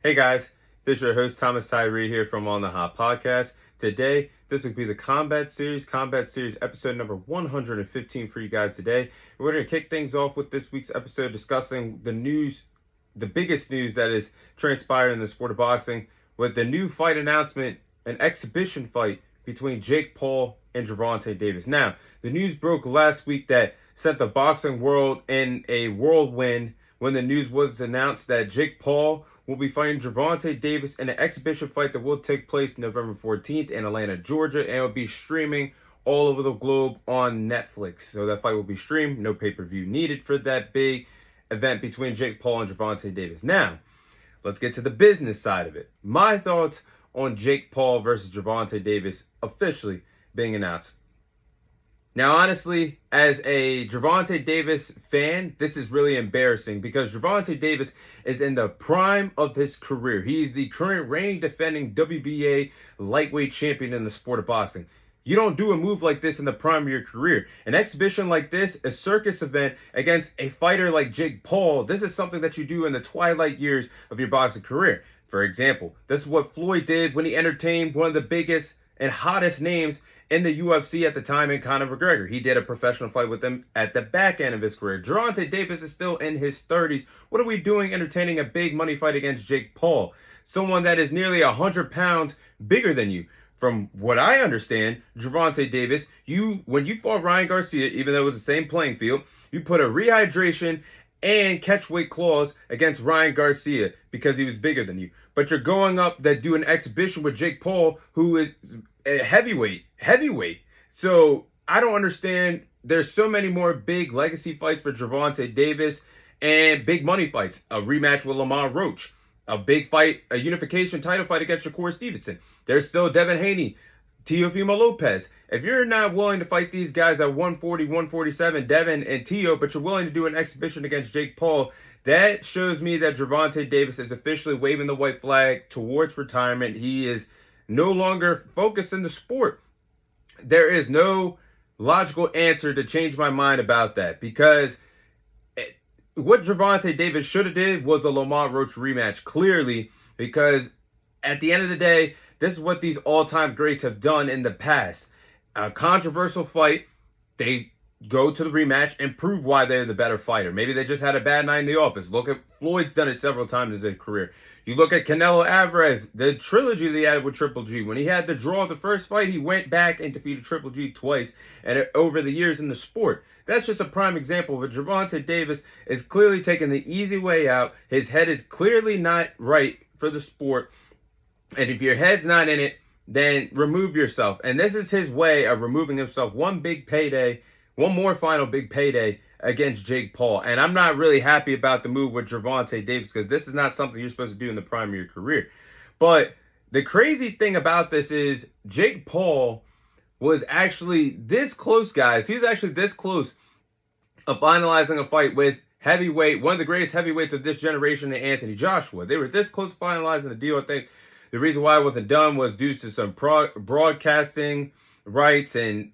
Hey guys, this is your host Thomas Tyree here from On the Hot Podcast. Today, this will be the Combat Series episode number 115 for you guys today. We're going to kick things off with this week's episode discussing the news, the biggest news that is transpired in the sport of boxing, with the new fight announcement, an exhibition fight between Jake Paul and Gervonta Davis. Now, the news broke last week that sent the boxing world in a whirlwind when the news was announced that Jake Paul will be fighting Gervonta Davis in an exhibition fight that will take place November 14th in Atlanta, Georgia, and will be streaming all over the globe on Netflix. So that fight will be streamed, no pay-per-view needed for that big event between Jake Paul and Gervonta Davis. Now, let's get to the business side of it. My thoughts on Jake Paul versus Gervonta Davis officially being announced. Now, honestly, as a Gervonta Davis fan, this is really embarrassing because Gervonta Davis is in the prime of his career. He's the current reigning defending WBA lightweight champion in the sport of boxing. You don't do a move like this in the prime of your career. An exhibition like this, a circus event against a fighter like Jake Paul, this is something that you do in the twilight years of your boxing career. For example, this is what Floyd did when he entertained one of the biggest and hottest names in the UFC at the time in Conor McGregor. He did a professional fight with him at the back end of his career. Gervonta Davis is still in his 30s. What are we doing entertaining a big money fight against Jake Paul? Someone that is nearly 100 pounds bigger than you. From what I understand, Gervonta Davis, when you fought Ryan Garcia, even though it was the same playing field, you put a rehydration and catch weight clause against Ryan Garcia because he was bigger than you. But you're going up that do an exhibition with Jake Paul, who is a heavyweight. So I don't understand. There's so many more big legacy fights for Gervonta Davis and big money fights. A rematch with Lamar Roach, a big fight, a unification title fight against Shakur Stevenson. There's still Devin Haney, Teofimo Lopez. If you're not willing to fight these guys at 140, 147, Devin and Teo, but you're willing to do an exhibition against Jake Paul, that shows me that Gervonta Davis is officially waving the white flag towards retirement. He is no longer focused in the sport. There is no logical answer to change my mind about that, because what Gervonta Davis should have did was a Lamar Roach rematch, clearly, because at the end of the day, this is what these all-time greats have done in the past. A controversial fight, they go to the rematch and prove why they're the better fighter. Maybe they just had a bad night in the office. Look at Floyd's done it several times in his career. You look at Canelo Alvarez, the trilogy that he had with Triple G. When he had the draw of the first fight, he went back and defeated Triple G twice and over the years in the sport. That's just a prime example. But Gervonta Davis is clearly taking the easy way out. His head is clearly not right for the sport. And if your head's not in it, then remove yourself. And this is his way of removing himself. One more final big payday against Jake Paul. And I'm not really happy about the move with Gervonta Davis, because this is not something you're supposed to do in the prime of your career. But the crazy thing about this is Jake Paul was actually this close, guys. He's actually this close of finalizing a fight with heavyweight, one of the greatest heavyweights of this generation, Anthony Joshua. They were this close to finalizing the deal. I think the reason why it wasn't done was due to some broadcasting rights and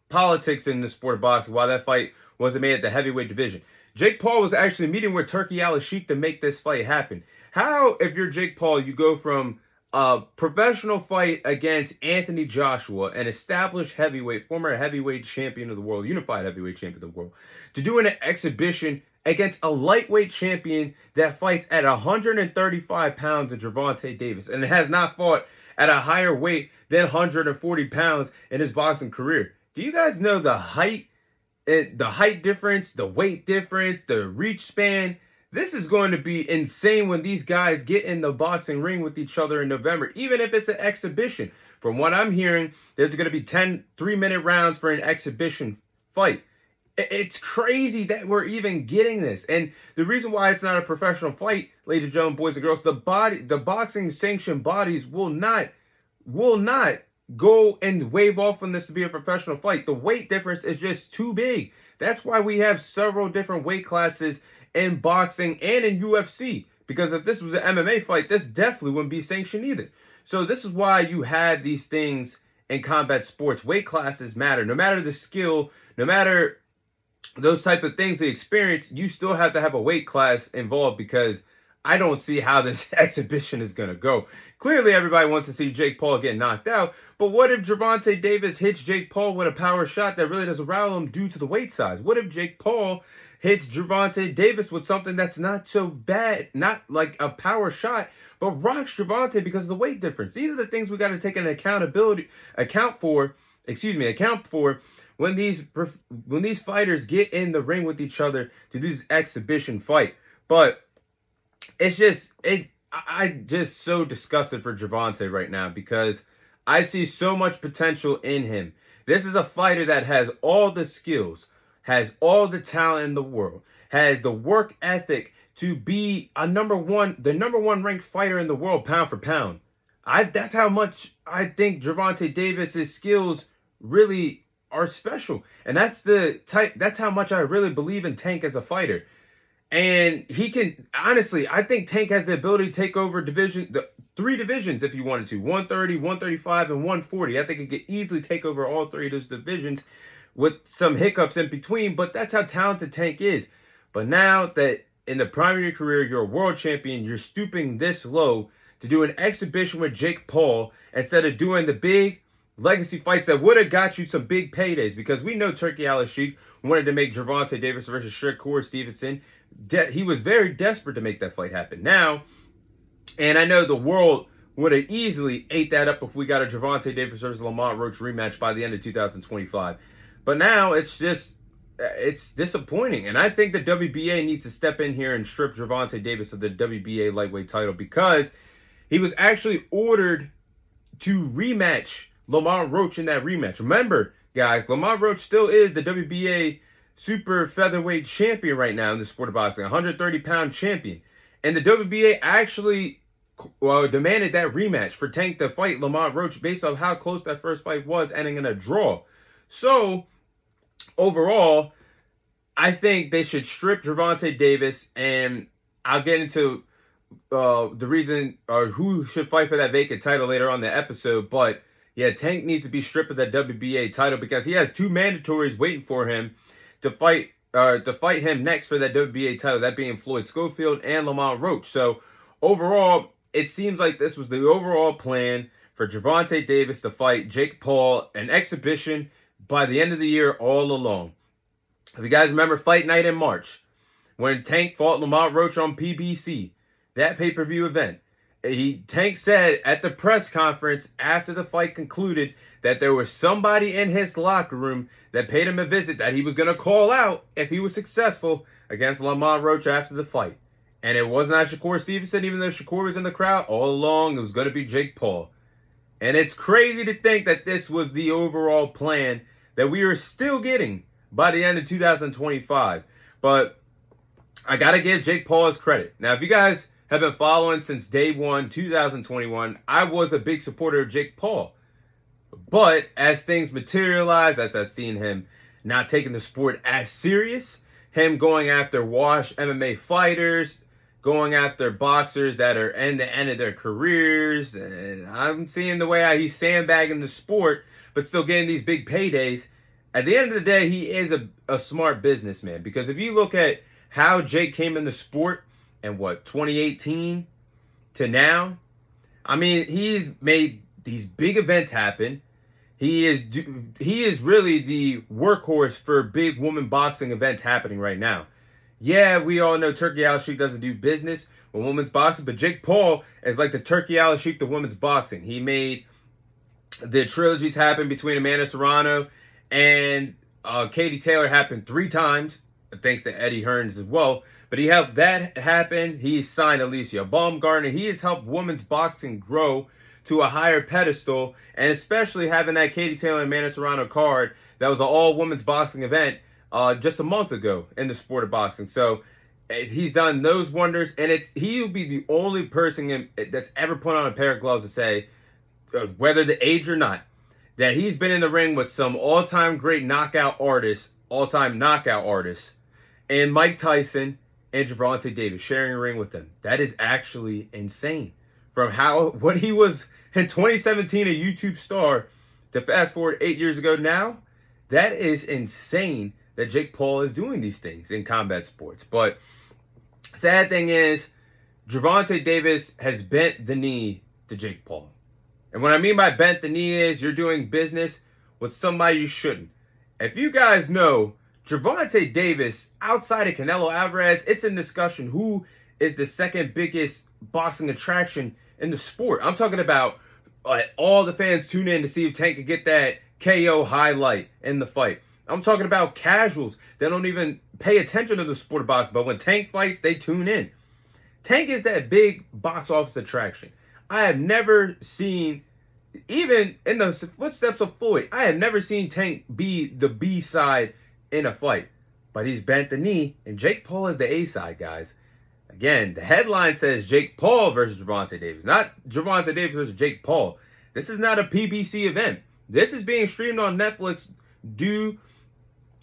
politics in the sport of boxing, why that fight wasn't made at the heavyweight division. Jake Paul was actually meeting with Turki Al-Sheikh to make this fight happen. How, if you're Jake Paul, you go from a professional fight against Anthony Joshua, an established heavyweight, former heavyweight champion of the world, unified heavyweight champion of the world, to doing an exhibition against a lightweight champion that fights at 135 pounds in Gervonta Davis, and has not fought at a higher weight than 140 pounds in his boxing career. Do you guys know the height difference, the weight difference, the reach span? This is going to be insane when these guys get in the boxing ring with each other in November, even if it's an exhibition. From what I'm hearing, there's going to be 10 3-minute rounds for an exhibition fight. It's crazy that we're even getting this. And the reason why it's not a professional fight, ladies and gentlemen, boys and girls, the boxing sanctioned bodies will not go and wave off on this to be a professional fight. The weight difference is just too big. That's why we have several different weight classes in boxing and in UFC. Because if this was an MMA fight, this definitely wouldn't be sanctioned either. So this is why you have these things in combat sports. Weight classes matter. No matter the skill, no matter those type of things, the experience, you still have to have a weight class involved, because I don't see how this exhibition is going to go. Clearly, everybody wants to see Jake Paul get knocked out. But what if Gervonta Davis hits Jake Paul with a power shot that really doesn't rattle him due to the weight size? What if Jake Paul hits Gervonta Davis with something that's not so bad, not like a power shot, but rocks Gervonta because of the weight difference? These are the things we got to take an account for when these fighters get in the ring with each other to do this exhibition fight. But I'm just so disgusted for Gervonta right now because I see so much potential in him. This is a fighter that has all the skills, has all the talent in the world, has the work ethic to be the number one ranked fighter in the world, pound for pound. That's how much I think Gervonta Davis's skills really are special. And that's how much I really believe in Tank as a fighter. And he can, honestly, I think Tank has the ability to take over three divisions if he wanted to. 130, 135, and 140. I think he could easily take over all three of those divisions with some hiccups in between. But that's how talented Tank is. But now that in the prime of your career, you're a world champion, you're stooping this low to do an exhibition with Jake Paul instead of doing the big legacy fights that would have got you some big paydays, because we know Turkey Al-Sheikh wanted to make Gervonta Davis versus Shakur Stevenson. He was very desperate to make that fight happen. Now, and I know the world would have easily ate that up if we got a Gervonta Davis versus Lamont Roach rematch by the end of 2025. But now it's disappointing. And I think the WBA needs to step in here and strip Gervonta Davis of the WBA lightweight title, because he was actually ordered to rematch Lamont Roach in that rematch. Remember, guys, Lamont Roach still is the WBA super featherweight champion right now in the sport of boxing, 130-pound champion. And the WBA actually demanded that rematch for Tank to fight Lamont Roach based on how close that first fight was, ending in a draw. So, overall, I think they should strip Gervonta Davis, and I'll get into the reason or who should fight for that vacant title later on in the episode. But yeah, Tank needs to be stripped of that WBA title because he has two mandatories waiting for him to fight him next for that WBA title, that being Floyd Schofield and Lamont Roach. So overall, it seems like this was the overall plan for Gervonta Davis to fight Jake Paul, an exhibition by the end of the year all along. If you guys remember Fight Night in March, when Tank fought Lamont Roach on PBC, that pay-per-view event, Tank said at the press conference after the fight concluded that there was somebody in his locker room that paid him a visit that he was going to call out if he was successful against Lamont Roach after the fight. And it was not Shakur Stevenson, even though Shakur was in the crowd. All along, it was going to be Jake Paul. And it's crazy to think that this was the overall plan that we are still getting by the end of 2025. But I got to give Jake Paul his credit. Now, if you guys have been following since day one, 2021, I was a big supporter of Jake Paul. But as things materialize, as I've seen him not taking the sport as serious, him going after wash MMA fighters, going after boxers that are in the end of their careers, and I'm seeing the way he's sandbagging the sport, but still getting these big paydays. At the end of the day, he is a smart businessman, because if you look at how Jake came in the sport, and 2018 to now, I mean, he's made these big events happen. He is really the workhorse for big women boxing events happening right now. Yeah, we all know Turkey Al-Sheikh doesn't do business with women's boxing, but Jake Paul is like the Turkey Al-Sheikh to women's boxing. He made the trilogies happen between Amanda Serrano and Katie Taylor happen 3 times, thanks to Eddie Hearns as well. But he helped that happen. He signed Alicia Baumgartner. He has helped women's boxing grow to a higher pedestal, and especially having that Katie Taylor and Amanda Serrano card that was an all-women's boxing event just a month ago in the sport of boxing. So he's done those wonders, and he'll be the only person that's ever put on a pair of gloves to say, whether the age or not, that he's been in the ring with some all-time great knockout artists, and Mike Tyson and Gervonta Davis, sharing a ring with them. That is actually insane. From what he was in 2017, a YouTube star, to fast forward 8 years ago now, that is insane that Jake Paul is doing these things in combat sports. But sad thing is, Gervonta Davis has bent the knee to Jake Paul. And what I mean by bent the knee is you're doing business with somebody you shouldn't. If you guys know, Gervonta Davis, outside of Canelo Alvarez, it's in discussion who is the second biggest boxing attraction in the sport. I'm talking about all the fans tune in to see if Tank could get that KO highlight in the fight. I'm talking about casuals that don't even pay attention to the sport of boxing, but when Tank fights, they tune in. Tank is that big box office attraction. I have never seen, even in the footsteps of Floyd, I have never seen Tank be the B side in a fight. But he's bent the knee, and Jake Paul is the A side, guys. Again, the headline says Jake Paul versus Gervonta Davis, not Gervonta Davis versus Jake Paul. This is not a PBC event. This is being streamed on Netflix.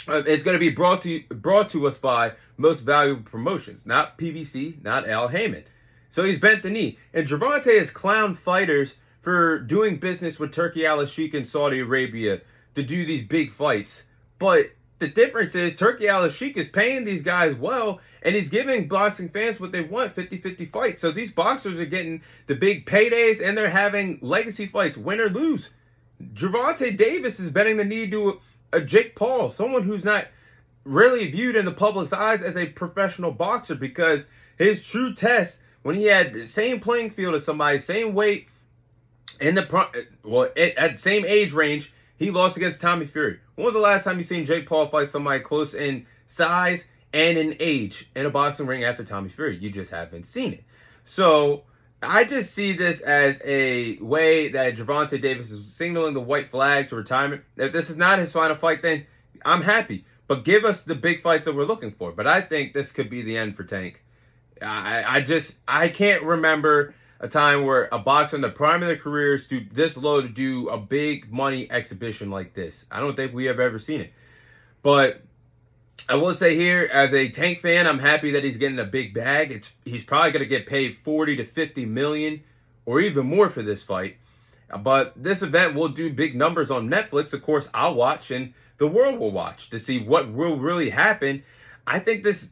It's going to be brought to us by Most Valuable Promotions, not PBC, not Al Heyman. So he's bent the knee. And Gervonta has clowned fighters for doing business with Turkey Al-Sheikh in Saudi Arabia to do these big fights. But the difference is Turkey Al-Sheikh is paying these guys well, and he's giving boxing fans what they want, 50-50 fights. So these boxers are getting the big paydays, and they're having legacy fights, win or lose. Gervonta Davis is bending the knee to a Jake Paul, someone who's not really viewed in the public's eyes as a professional boxer, because his true test, when he had the same playing field as somebody, same weight, in the at same age range, he lost against Tommy Fury. When was the last time you seen Jake Paul fight somebody close in size and in age in a boxing ring after Tommy Fury? You just haven't seen it. So I just see this as a way that Gervonta Davis is signaling the white flag to retirement. If this is not his final fight, then I'm happy. But give us the big fights that we're looking for. But I think this could be the end for Tank. I can't remember a time where a boxer in the prime of their career stooped this low to do a big money exhibition like this. I don't think we have ever seen it. But I will say here, as a Tank fan, I'm happy that he's getting a big bag. He's probably going to get paid 40 to 50 million or even more for this fight. But this event will do big numbers on Netflix. Of course, I'll watch, and the world will watch to see what will really happen. I think this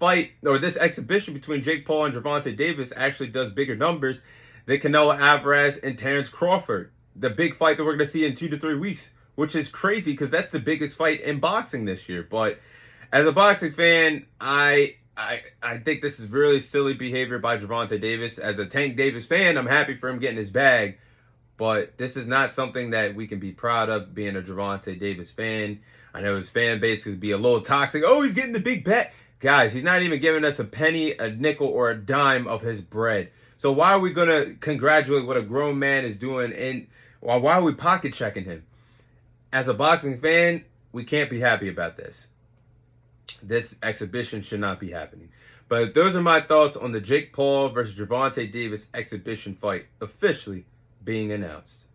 fight, or this exhibition between Jake Paul and Gervonta Davis, actually does bigger numbers than Canelo Alvarez and Terrence Crawford, the big fight that we're going to see in 2 to 3 weeks, which is crazy because that's the biggest fight in boxing this year. But as a boxing fan, I think this is really silly behavior by Gervonta Davis. As a Tank Davis fan, I'm happy for him getting his bag, but this is not something that we can be proud of being a Gervonta Davis fan. I know his fan base could be a little toxic. Oh, he's getting the big bet. Guys, he's not even giving us a penny, a nickel, or a dime of his bread. So why are we going to congratulate what a grown man is doing? And why are we pocket checking him? As a boxing fan, we can't be happy about this. This exhibition should not be happening. But those are my thoughts on the Jake Paul versus Gervonta Davis exhibition fight officially being announced.